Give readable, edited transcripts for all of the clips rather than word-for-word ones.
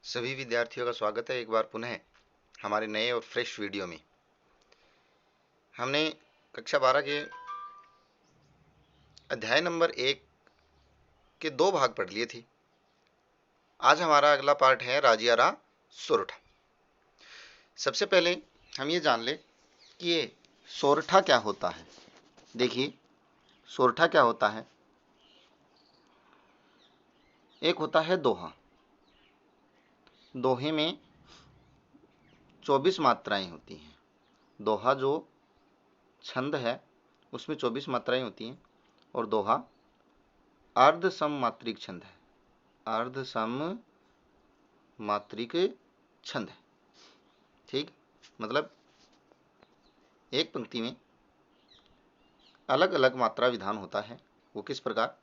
सभी विद्यार्थियों का स्वागत है एक बार पुनः हमारे नए और फ्रेश वीडियो में। हमने कक्षा 12 के अध्याय नंबर 1 के 2 भाग पढ़ लिए थे। आज हमारा अगला पार्ट है राजियारा सोरठा। सबसे पहले हम ये जान ले कि ये सोरठा क्या होता है। देखिए, सोरठा क्या होता है। एक होता है दोहा। दोहे में 24 मात्राएं होती हैं। दोहा जो छंद है उसमें 24 मात्राएं होती हैं और दोहा अर्ध सममात्रिक छंद है। अर्ध सम मात्रिक छंद है। ठीक, मतलब एक पंक्ति में अलग अलग मात्रा विधान होता है। वो किस प्रकार,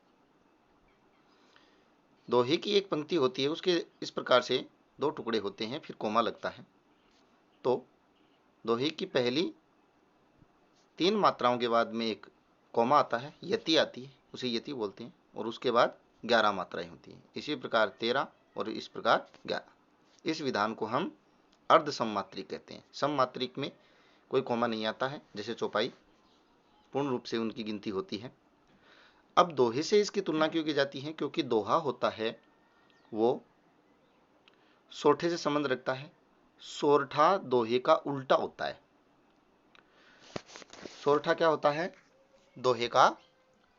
दोहे की एक पंक्ति होती है, उसके इस प्रकार से 2 टुकड़े होते हैं, फिर कोमा लगता है। तो दोहे की पहली 3 मात्राओं के बाद में एक कोमा आता है, यति आती है, उसे यति बोलते हैं। और उसके बाद 11 मात्राएं होती हैं। इसी प्रकार 13 और इस प्रकार 11। इस विधान को हम अर्ध सममात्रिक कहते हैं। सममात्रिक में कोई कोमा नहीं आता है, जैसे चौपाई, पूर्ण रूप से उनकी गिनती होती है। अब दोहे से इसकी तुलना क्यों की जाती है? क्योंकि दोहा होता है वो सोरठे से संबंध रखता है। सोरठा दोहे का उल्टा होता है। सोरठा क्या होता है? दोहे का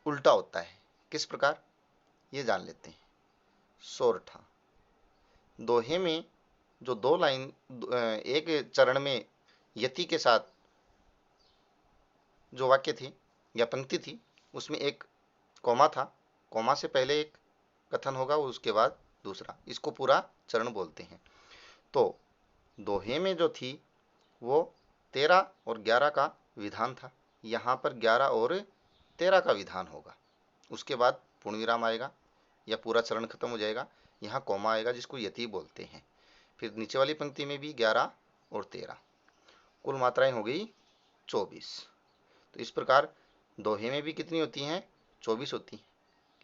उल्टा होता है। किस प्रकार, ये जान लेते हैं। सोरठा दोहे में जो 2 लाइन एक चरण में यति के साथ जो वाक्य थी या पंक्ति थी, उसमें एक कोमा था। कोमा से पहले एक कथन होगा, उसके बाद दूसरा। इसको पूरा चरण बोलते हैं। तो दोहे में जो थी वो 13 और 11 का विधान था। यहाँ पर 11 और 13 का विधान होगा। उसके बाद पूर्ण विराम आएगा या पूरा चरण खत्म हो जाएगा। यहाँ कोमा आएगा जिसको यति बोलते हैं। फिर नीचे वाली पंक्ति में भी 11 और 13, कुल मात्राएं हो गई 24। तो इस प्रकार दोहे में भी कितनी होती हैं? 24 होती हैं।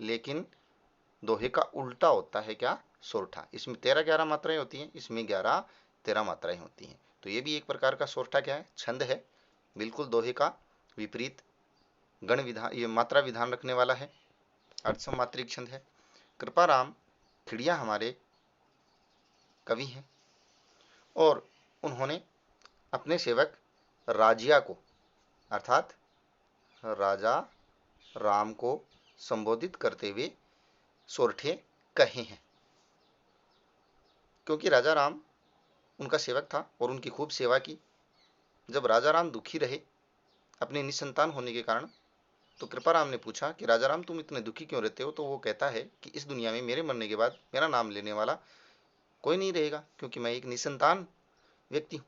लेकिन दोहे का उल्टा होता है क्या? सोरठा। इसमें 13-11 मात्राएं होती हैं, इसमें 11-13 मात्राएं होती हैं। तो ये भी एक प्रकार का सोरठा क्या है? छंद है। बिल्कुल दोहे का विपरीत गण विधान, ये मात्रा विधान रखने वाला है। अर्थसम मात्रिक छंद है। कृपाराम खिड़िया हमारे कवि हैं और उन्होंने अपने सेवक राजिया को, अर्थात राजा राम को संबोधित करते हुए सोरठे कहे हैं। क्योंकि राजा राम उनका सेवक था और उनकी खूब सेवा की। जब राजा राम दुखी रहे अपने निसंतान होने के कारण, तो कृपाराम ने पूछा कि राजा राम, तुम इतने दुखी क्यों रहते हो? तो वो कहता है कि इस दुनिया में मेरे मरने के बाद मेरा नाम लेने वाला कोई नहीं रहेगा, क्योंकि मैं एक निसंतान व्यक्ति हूँ।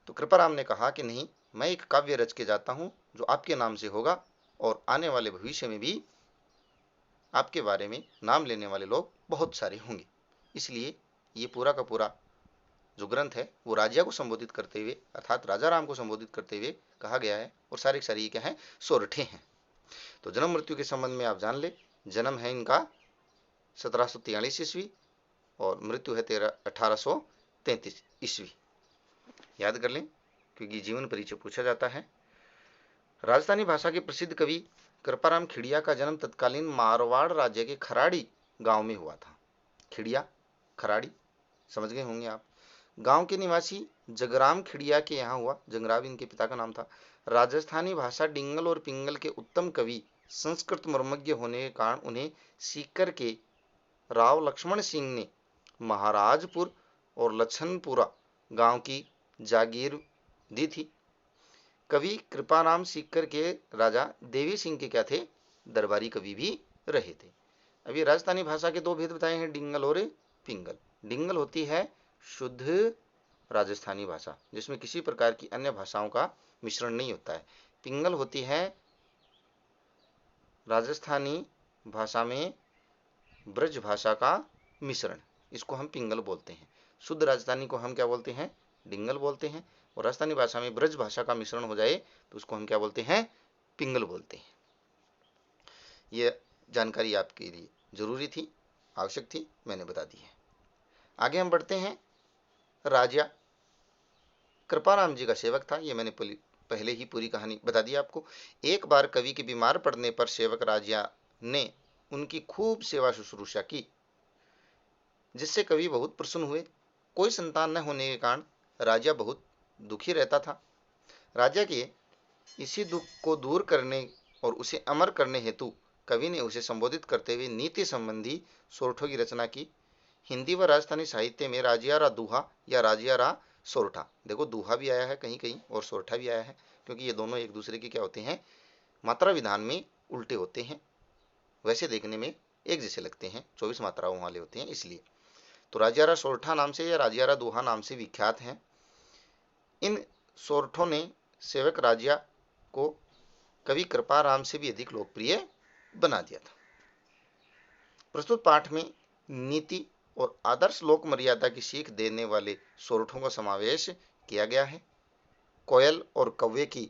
तो कृपाराम ने कहा कि नहीं, मैं एक काव्य रच के जाता हूँ जो आपके नाम से होगा और आने वाले भविष्य में भी आपके बारे में नाम लेने वाले लोग बहुत सारे होंगे। इसलिए ये पूरा का पूरा जो ग्रंथ है वो राजा को संबोधित करते हुए, अर्थात राजा राम को संबोधित करते हुए कहा गया है। और सारे सारी क्या है? सोरठे हैं। तो जन्म मृत्यु के संबंध में आप जान ले। जन्म है इनका 1743 ईस्वी और मृत्यु है 1833 ईस्वी। याद कर लें, क्योंकि जीवन परिचय पूछा जाता है। राजस्थानी भाषा के प्रसिद्ध कवि कृपाराम खिड़िया का जन्म तत्कालीन मारवाड़ राज्य के खराड़ी गांव में हुआ था। खिड़िया, खराड़ी, समझ गए होंगे आप। गांव के निवासी जगराम खिड़िया के यहाँ हुआ। जगराम इनके पिता का नाम था। राजस्थानी भाषा डिंगल और पिंगल के उत्तम कवि, संस्कृत मर्मज्ञ होने के कारण उन्हें सीकर के राव लक्ष्मण सिंह ने महाराजपुर और लछनपुरा गांव की जागीर दी थी। कवि कृपाराम सीकर के राजा देवी सिंह के क्या थे? दरबारी कवि भी रहे थे। अभी राजस्थानी भाषा के 2 भेद बताए हैं, डिंगल और पिंगल। डिंगल होती है शुद्ध राजस्थानी भाषा जिसमें किसी प्रकार की अन्य भाषाओं का मिश्रण नहीं होता है। पिंगल होती है राजस्थानी भाषा में ब्रज भाषा का मिश्रण, इसको हम पिंगल बोलते हैं। शुद्ध राजस्थानी को हम क्या बोलते हैं? डिंगल बोलते हैं। और राजस्थानी भाषा में ब्रज भाषा का मिश्रण हो जाए तो उसको हम क्या बोलते हैं? पिंगल बोलते हैं। ये जानकारी आपके लिए जरूरी थी, आवश्यक थी, मैंने बता दी है। आगे हम बढ़ते हैं। राजा कृपाराम जी का सेवक था, ये मैंने पहले ही पूरी कहानी बता दी आपको। एक बार कवि के बीमार पड़ने पर सेवक राजा ने उनकी खूब सेवा शुश्रूषा की, जिससे कवि बहुत प्रसन्न हुए। कोई संतान न होने के कारण राजा बहुत दुखी रहता था। राजा के इसी दुख को दूर करने और उसे अमर करने हेतु कवि ने उसे संबोधित करते हुए नीति संबंधी सोरठों की रचना की। हिंदी व राजस्थानी साहित्य में राजियारा दूहा या राजियारा सोरठा, देखो दूहा भी आया है कहीं कहीं और सोरठा भी आया है, क्योंकि ये दोनों एक दूसरे के क्या होते हैं, मात्रा विधान में उल्टे होते हैं। वैसे देखने में एक जैसे लगते हैं, 24 मात्राओं वाले होते हैं इसलिए। तो राजियारा सोरठा नाम से या राजियारा दूहा नाम से विख्यात हैं। इन सोरठों ने सेवक राजिया को कवि कृपाराम से भी अधिक लोकप्रिय बना दिया था। प्रस्तुत पाठ में नीति और आदर्श लोक मर्यादा की सीख देने वाले सोरठों का समावेश किया गया है। कोयल और कौवे की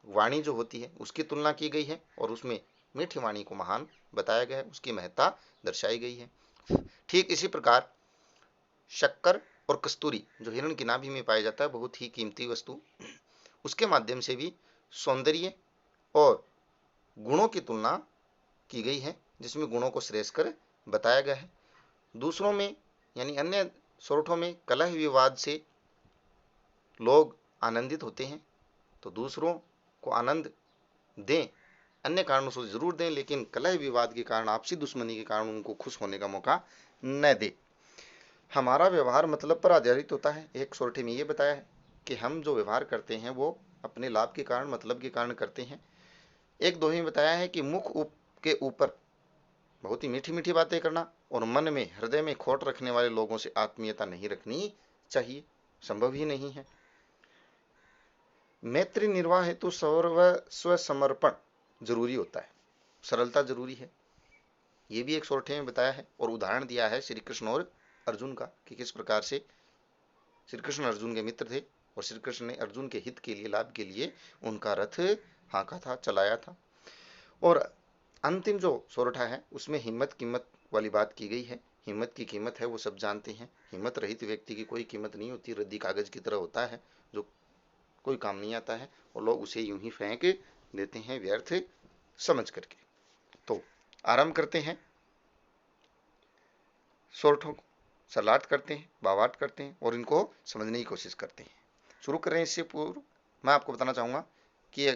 वाणी जो होती है उसकी तुलना की गई है और उसमें मीठी वाणी को महान बताया गया है, उसकी महत्ता दर्शाई गई है। ठीक इसी प्रकार शक्कर और कस्तूरी जो हिरण की नाभि में पाया जाता है, बहुत ही कीमती वस्तु, उसके माध्यम से भी सौंदर्य और गुणों की तुलना की गई है, जिसमें गुणों को श्रेष्ठ कर बताया गया है। दूसरों में यानी अन्य सोरठों में कलह विवाद से लोग आनंदित होते हैं, तो दूसरों को आनंद दें, अन्य कारणों से जरूर दें, लेकिन कलह विवाद के कारण, आपसी दुश्मनी के कारण उनको खुश होने का मौका न दे। हमारा व्यवहार मतलब पर आधारित होता है। एक सोरठे में ये बताया है कि हम जो व्यवहार करते हैं वो अपने लाभ के कारण, मतलब के कारण करते हैं। एक दोहे में बताया है कि मुख के ऊपर बहुत ही मीठी मीठी बातें करना और मन में, हृदय में खोट रखने वाले लोगों से आत्मीयता नहीं रखनी चाहिए, संभव ही नहीं है। मैत्री निर्वाह हेतु सर्वस्व समर्पण जरूरी होता है, सरलता जरूरी है, ये भी एक सोरठे में बताया है और उदाहरण दिया है श्री कृष्ण और अर्जुन का कि किस प्रकार से श्री कृष्ण अर्जुन के मित्र थे और श्री कृष्ण ने अर्जुन के हित के लिए, लाभ के लिए उनका रथ हाँका था, चलाया था। और अंतिम जो सोरठा है उसमें हिम्मत कीमत वाली बात की गई है। हिम्मत की कीमत है वो सब जानते हैं, हिम्मत रहित व्यक्ति की कोई कीमत नहीं होती, रद्दी कागज की तरह होता है जो कोई काम नहीं आता है और लोग उसे यूं ही फेंक देते हैं व्यर्थ समझ करके। तो आरंभ करते हैं, सोरठों को सरलार्थ करते हैं, भावार्थ करते हैं और इनको समझने की कोशिश करते हैं। शुरू करें इससे पूर्व मैं आपको बताना चाहूँगा कि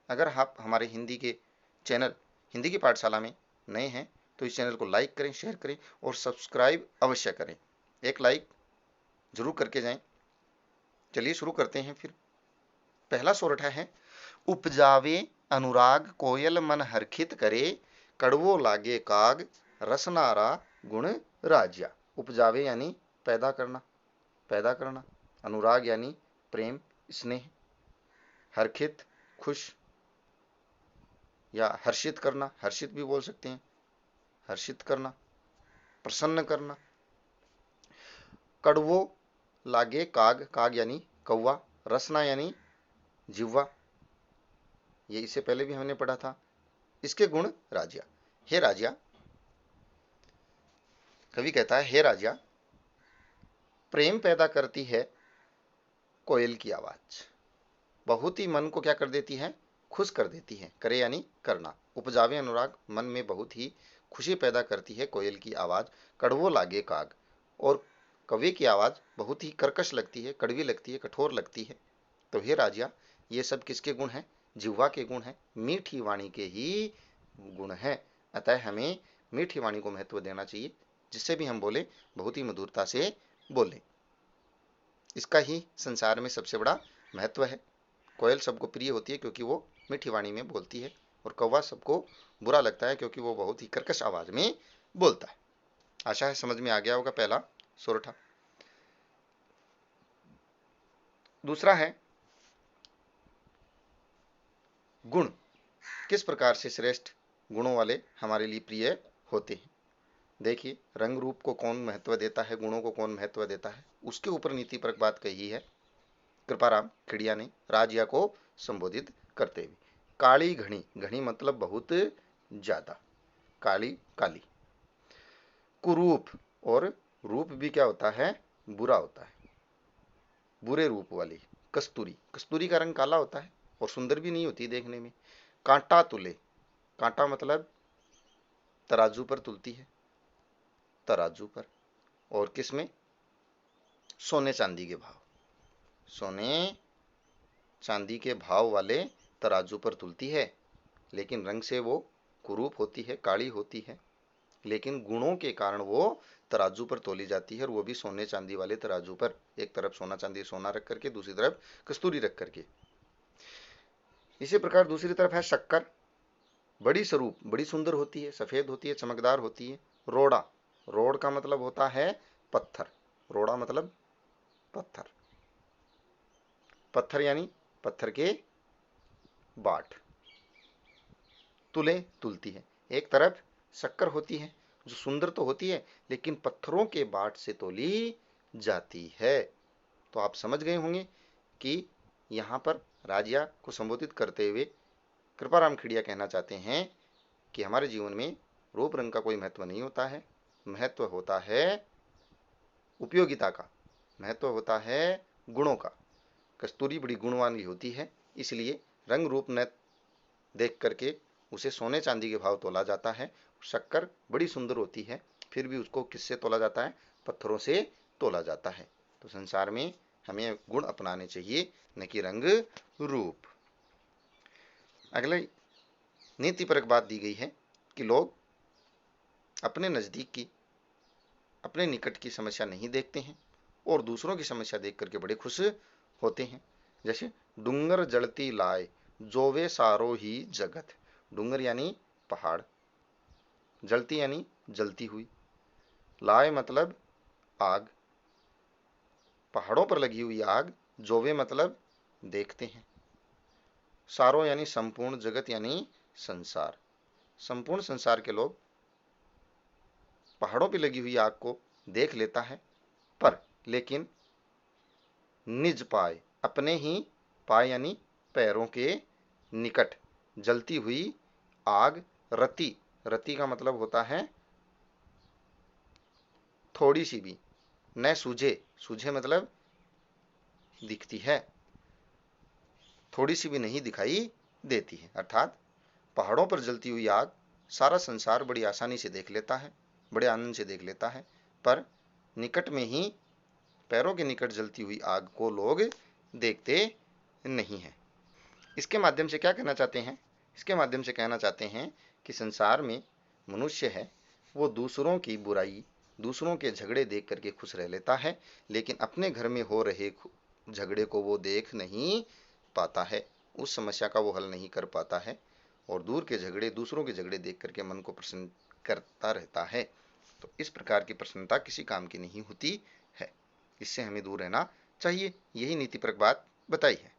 अगर आप हमारे हिंदी के चैनल हिंदी की पाठशाला में नए हैं तो इस चैनल को लाइक करें, शेयर करें और सब्सक्राइब अवश्य करें। एक लाइक जरूर करके जाएं। चलिए शुरू करते हैं फिर। पहला सोरठा है, उपजावे अनुराग कोयल मन हर्षित करे, कड़वो लागे काग रसनारा गुण राजिया। उपजावे यानी पैदा करना, पैदा करना, अनुराग यानी प्रेम स्नेह, हर्षित खुश या हर्षित करना, हर्षित भी बोल सकते हैं, हर्षित करना, प्रसन्न करना। कड़वो लागे काग, काग यानी कौवा, रसना यानी जिह्वा, ये इससे पहले भी हमने पढ़ा था। इसके गुण राजिया। हे राजिया, कवि कहता है हे राजिया, प्रेम पैदा करती है कोयल की आवाज, बहुत ही मन को क्या कर देती है, खुश कर देती है। करे यानी करना। उपजावे अनुराग, मन में बहुत ही खुशी पैदा करती है कोयल की आवाज। कड़वो लागे काग, और कौवे की आवाज बहुत ही कर्कश लगती है, कड़वी लगती है, कठोर लगती है। तो हे राजिया, ये सब किसके गुण हैं, जिह्वा के गुण हैं, मीठी वाणी के ही गुण हैं। अतः हमें मीठी वाणी को महत्व देना चाहिए, जिससे भी हम बोले बहुत ही मधुरता से बोले। इसका ही संसार में सबसे बड़ा महत्व है। कोयल सबको प्रिय होती है क्योंकि वो मीठी वाणी में बोलती है, और कौवा सबको बुरा लगता है क्योंकि वो बहुत ही कर्कश आवाज में बोलता है। आशा है समझ में आ गया होगा पहला सोरठा। दूसरा है गुण, किस प्रकार से श्रेष्ठ गुणों वाले हमारे लिए प्रिय होते हैं। देखिए, रंग रूप को कौन महत्व देता है, गुणों को कौन महत्व देता है, उसके ऊपर नीतिपरक बात कही है कृपाराम खिड़िया ने राजिया को संबोधित करते हुए। काली घनी, घनी मतलब बहुत ज्यादा, काली काली। कुरूप और रूप भी क्या होता है, बुरा होता है, बुरे रूप वाली। कस्तूरी, कस्तूरी का रंग काला होता है और सुंदर भी नहीं होती देखने में। कांटा तुले, कांटा मतलब तराजू पर तुलती है, तराजू पर। और किसमें, सोने चांदी के भाव, सोने चांदी के भाव वाले तराजू पर तुलती है, लेकिन रंग से वो कुरूप होती है, काली होती है, लेकिन गुणों के कारण वो तराजू पर तोली जाती है, और वो भी सोने चांदी वाले तराजू पर। एक तरफ सोना चांदी सोना रख करके, दूसरी तरफ कस्तूरी रख करके। इसी प्रकार दूसरी तरफ है शक्कर, बड़ी स्वरूप, बड़ी सुंदर होती है, सफेद होती है, चमकदार होती है। रोड़ा, रोड़ का मतलब होता है पत्थर, रोड़ा मतलब पत्थर, पत्थर यानी पत्थर के बाट। तुले, तुलती है। एक तरफ शक्कर होती है जो सुंदर तो होती है, लेकिन पत्थरों के बाट से तोली जाती है। तो आप समझ गए होंगे कि यहां पर राजिया को संबोधित करते हुए कृपाराम खिड़िया कहना चाहते हैं कि हमारे जीवन में रूप रंग का कोई महत्व नहीं होता है, महत्व होता है उपयोगिता का, महत्व होता है गुणों का। कस्तूरी बड़ी गुणवान होती है, इसलिए रंग रूप न देख करके उसे सोने चांदी के भाव तोला जाता है। शक्कर बड़ी सुंदर होती है, फिर भी उसको किससे तोला जाता है, पत्थरों से तोला जाता है। तो संसार में हमें गुण अपनाने चाहिए, न कि रंग रूप। अगले नीतिपरक बात दी गई है कि लोग अपने नजदीक की, अपने निकट की समस्या नहीं देखते हैं और दूसरों की समस्या देख करके बड़े खुश होते हैं। जैसे डूंगर जलती लाए, जोवे सारो ही जगत। डूंगर यानी पहाड़, जलती यानी जलती हुई, लाए मतलब आग, पहाड़ों पर लगी हुई आग, जोवे मतलब देखते हैं, सारो यानी संपूर्ण, जगत यानी संसार, संपूर्ण संसार के लोग पहाड़ों पर लगी हुई आग को देख लेता है, पर लेकिन निज पाए, अपने ही पाए यानी पैरों के निकट जलती हुई आग, रति, रति का मतलब होता है थोड़ी सी भी, न सूझे, सूझे मतलब दिखती है, थोड़ी सी भी नहीं दिखाई देती है। अर्थात पहाड़ों पर जलती हुई आग सारा संसार बड़ी आसानी से देख लेता है, बड़े आनंद से देख लेता है, पर निकट में ही पैरों के निकट जलती हुई आग को लोग देखते नहीं है। इसके माध्यम से क्या कहना चाहते हैं, इसके माध्यम से कहना चाहते हैं कि संसार में मनुष्य है वो दूसरों की बुराई, दूसरों के झगड़े देख करके खुश रह लेता है, लेकिन अपने घर में हो रहे झगड़े को वो देख नहीं पाता है, उस समस्या का वो हल नहीं कर पाता है, और दूर के झगड़े, दूसरों के झगड़े देख करके मन को प्रसन्न करता रहता है। तो इस प्रकार की प्रसन्नता किसी काम की नहीं होती है, इससे हमें दूर रहना चाहिए। यही नीतिपरक बात बताई है।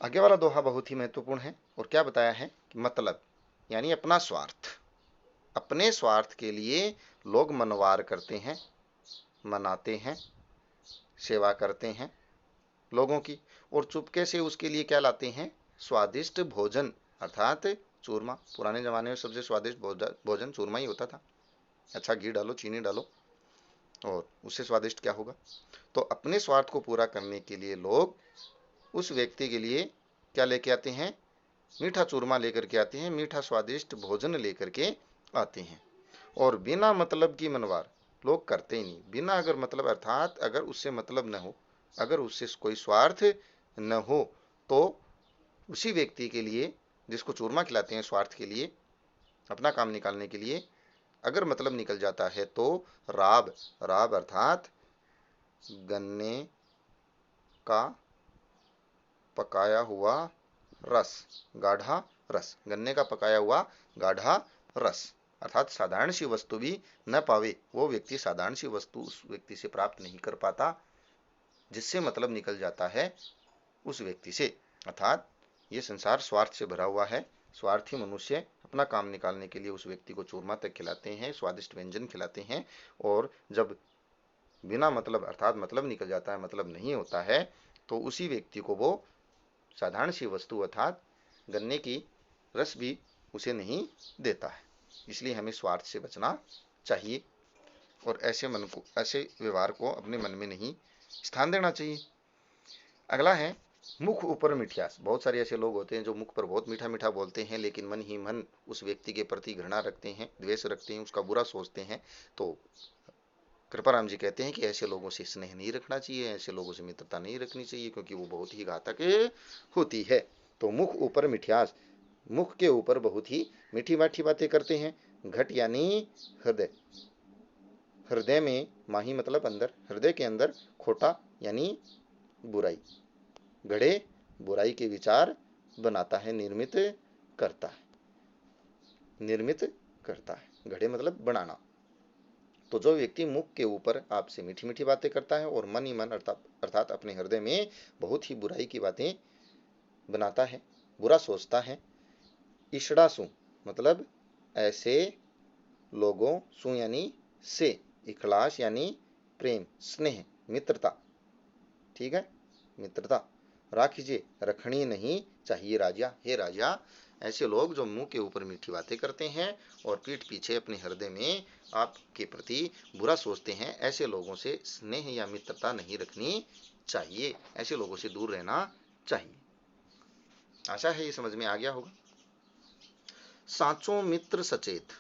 आगे वाला दोहा बहुत ही महत्वपूर्ण है, और क्या बताया है कि मतलब यानी अपना स्वार्थ, अपने स्वार्थ के लिए लोग मनवार करते हैं, मनाते हैं, सेवा करते हैं लोगों की, और चुपके से उसके लिए क्या लाते हैं, स्वादिष्ट भोजन, अर्थात चूरमा। पुराने जमाने में सबसे स्वादिष्ट भोजन चूरमा ही होता था। अच्छा घी डालो, चीनी डालो, और उससे स्वादिष्ट क्या होगा। तो अपने स्वार्थ को पूरा करने के लिए लोग उस व्यक्ति के लिए क्या लेके आते हैं, मीठा चूरमा लेकर के आते हैं, मीठा स्वादिष्ट भोजन लेकर के आते हैं। और बिना मतलब की मनवार लोग करते ही नहीं, बिना अगर मतलब, अर्थात अगर उससे मतलब न हो, अगर उससे कोई स्वार्थ न हो, तो उसी व्यक्ति के लिए जिसको चूरमा खिलाते हैं स्वार्थ के लिए, अपना काम निकालने के लिए, अगर मतलब निकल जाता है तो राब, राब अर्थात गन्ने का पकाया हुआ रस, गाढ़ा रस, गन्ने का पकाया हुआ गाढ़ा रस, अर्थात साधारण सी वस्तु भी न पावे वो व्यक्ति साधारण सी वस्तु उस व्यक्ति से प्राप्त नहीं कर पाता, जिससे मतलब निकल जाता है उस व्यक्ति से। अर्थात ये संसार स्वार्थ से भरा हुआ है, स्वार्थी मनुष्य अपना काम निकालने के लिए उस व्यक्ति को चूरमा तक खिलाते हैं, स्वादिष्ट व्यंजन खिलाते हैं, और जब बिना मतलब अर्थात मतलब निकल जाता है, मतलब नहीं होता है, तो उसी व्यक्ति को वो साधारण सी वस्तु अर्थात गन्ने की रस भी उसे नहीं देता है। इसलिए हमें स्वार्थ से बचना चाहिए। और ऐसे व्यवहार को अपने मन में नहीं स्थान देना चाहिए। अगला है मुख ऊपर मिठास। बहुत सारे ऐसे लोग होते हैं जो मुख पर बहुत मीठा मीठा बोलते हैं, लेकिन मन ही मन उस व्यक्ति के प्रति घृणा रखते हैं, द्वेष रखते हैं, उसका बुरा सोचते हैं। तो कृपाराम जी कहते हैं कि ऐसे लोगों से स्नेह नहीं रखना चाहिए, ऐसे लोगों से मित्रता नहीं रखनी चाहिए, क्योंकि वो बहुत ही घातक होती है। तो मुख ऊपर मिठास, मुख के ऊपर बहुत ही मीठी मीठी बातें करते हैं। घट यानी हृदय, हृदय में माही मतलब अंदर, हृदय के अंदर खोटा यानी बुराई, गढ़े बुराई के विचार बनाता है, निर्मित करता है, निर्मित करता है। गढ़े मतलब बनाना। तो जो व्यक्ति मुख के ऊपर आपसे मीठी मीठी बातें करता है और मन ही मन अर्थात अपने हृदय में बहुत ही बुराई की बातें बनाता है, बुरा सोचता है। इषडासु मतलब ऐसे लोगों, सु यानी से, इखलास यानी प्रेम, स्नेह, मित्रता, ठीक है, मित्रता राखिए, रखनी नहीं चाहिए राजा। हे राजा, ऐसे लोग जो मुंह के ऊपर मीठी बातें करते हैं और पीठ पीछे अपने हृदय में आपके प्रति बुरा सोचते हैं, ऐसे लोगों से स्नेह या मित्रता नहीं रखनी चाहिए, ऐसे लोगों से दूर रहना चाहिए। आशा है ये समझ में आ गया होगा। साचो मित्र सचेत।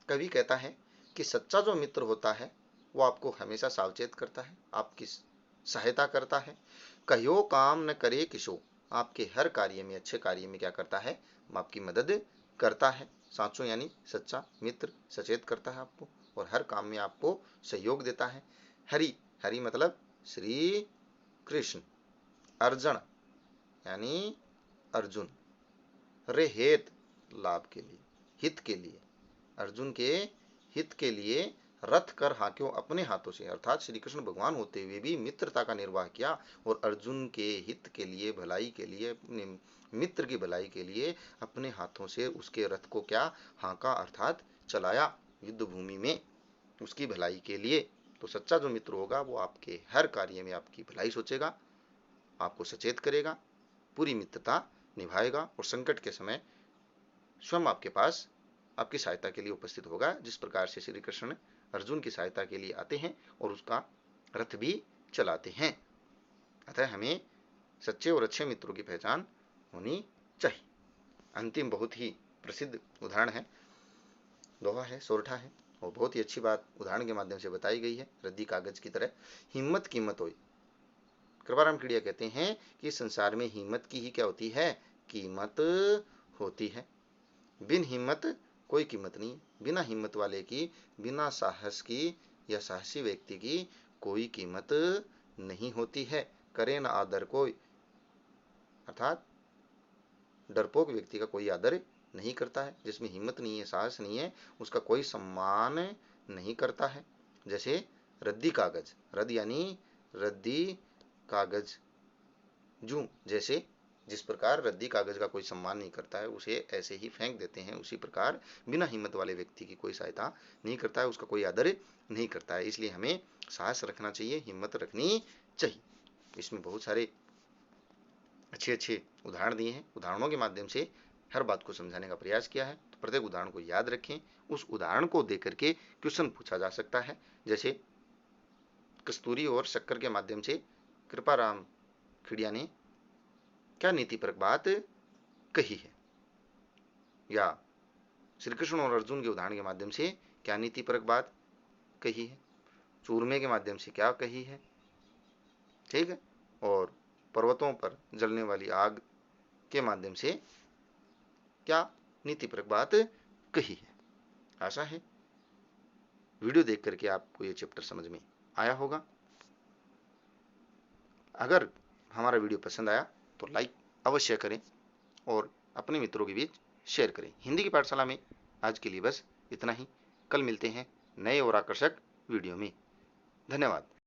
कवि कहता है कि सच्चा जो मित्र होता है वो आपको हमेशा सावचेत करता है, आपकी सहायता करता है। कहियो काम न करे किशो, आपके हर कार्य में, अच्छे कार्य में क्या करता है, आपकी मदद करता है। साचो यानी सच्चा मित्र सचेत करता है आपको और हर काम में आपको सहयोग देता है। हरि, हरि मतलब श्री कृष्ण। अर्जन यानी अर्जुन। रे हेत लाभ के लिए, हित के लिए, अर्जुन के हित के लिए रथ कर हाक्यों, अपने हाथों से, अर्थात श्री कृष्ण भगवान होते हुए भी मित्रता का निर्वाह किया और अर्जुन के हित के लिए, भलाई के लिए, अपने मित्र की भलाई के लिए अपने हाथों से उसके रथ को क्या हाका, अर्थात चलाया युद्ध भूमि में उसकी भलाई के लिए। तो सच्चा जो मित्र होगा वो आपके हर कार्य में आपकी भलाई सोचेगा, आपको सचेत करेगा, पूरी मित्रता निभाएगा और संकट के समय स्वयं आपके पास आपकी सहायता के लिए उपस्थित होगा, जिस प्रकार से श्री कृष्ण अर्जुन की सहायता के लिए आते हैं और उसका रथ भी चलाते हैं। अतः हमें सच्चे और अच्छे मित्रों की पहचान होनी चाहिए। अंतिम बहुत ही प्रसिद्ध उदाहरण है, दोहा है, सोरठा है, और बहुत ही अच्छी बात उदाहरण के माध्यम से बताई गई है। रद्दी कागज की तरह हिम्मत कीमत हो। कृपाराम किड़िया कहते हैं कि संसार में हिम्मत की ही क्या होती है, कीमत होती है। बिन हिम्मत कोई कीमत नहीं, बिना हिम्मत वाले की, बिना साहस की या साहसी व्यक्ति की कोई कीमत नहीं होती है। करे न आदर कोई, अर्थात डरपोक व्यक्ति का कोई आदर नहीं करता है। जिसमें हिम्मत नहीं है, साहस नहीं है, उसका कोई सम्मान नहीं करता है। जैसे रद्दी कागज, रद्द यानी रद्दी कागज, जू जैसे जिस प्रकार रद्दी कागज का कोई सम्मान नहीं करता है, उसे ऐसे ही फेंक देते हैं, उसी प्रकार बिना हिम्मत वाले व्यक्ति की कोई सहायता नहीं करता है, उसका कोई आदर नहीं करता है। इसलिए हमें साहस रखना चाहिए, हिम्मत रखनी चाहिए। इसमें बहुत सारे अच्छे अच्छे उदाहरण दिए हैं, उदाहरणों के माध्यम से हर बात को समझाने का प्रयास किया है। तो प्रत्येक उदाहरण को याद रखें, उस उदाहरण को देकर के क्वेश्चन पूछा जा सकता है। जैसे कस्तूरी और शक्कर के माध्यम से कृपाराम खिड़िया ने क्या नीतिपरक बात कही है, या श्री कृष्ण और अर्जुन के उदाहरण के माध्यम से क्या नीतिपरक बात कही है, चूरमे के माध्यम से क्या कही है, ठीक है, और पर्वतों पर जलने वाली आग के माध्यम से क्या नीतिपरक बात कही है। आशा है वीडियो देख करके आपको ये चैप्टर समझ में आया होगा। अगर हमारा वीडियो पसंद आया तो लाइक अवश्य करें और अपने मित्रों के बीच शेयर करें। हिंदी की पाठशाला में आज के लिए बस इतना ही। कल मिलते हैं नए और आकर्षक वीडियो में। धन्यवाद।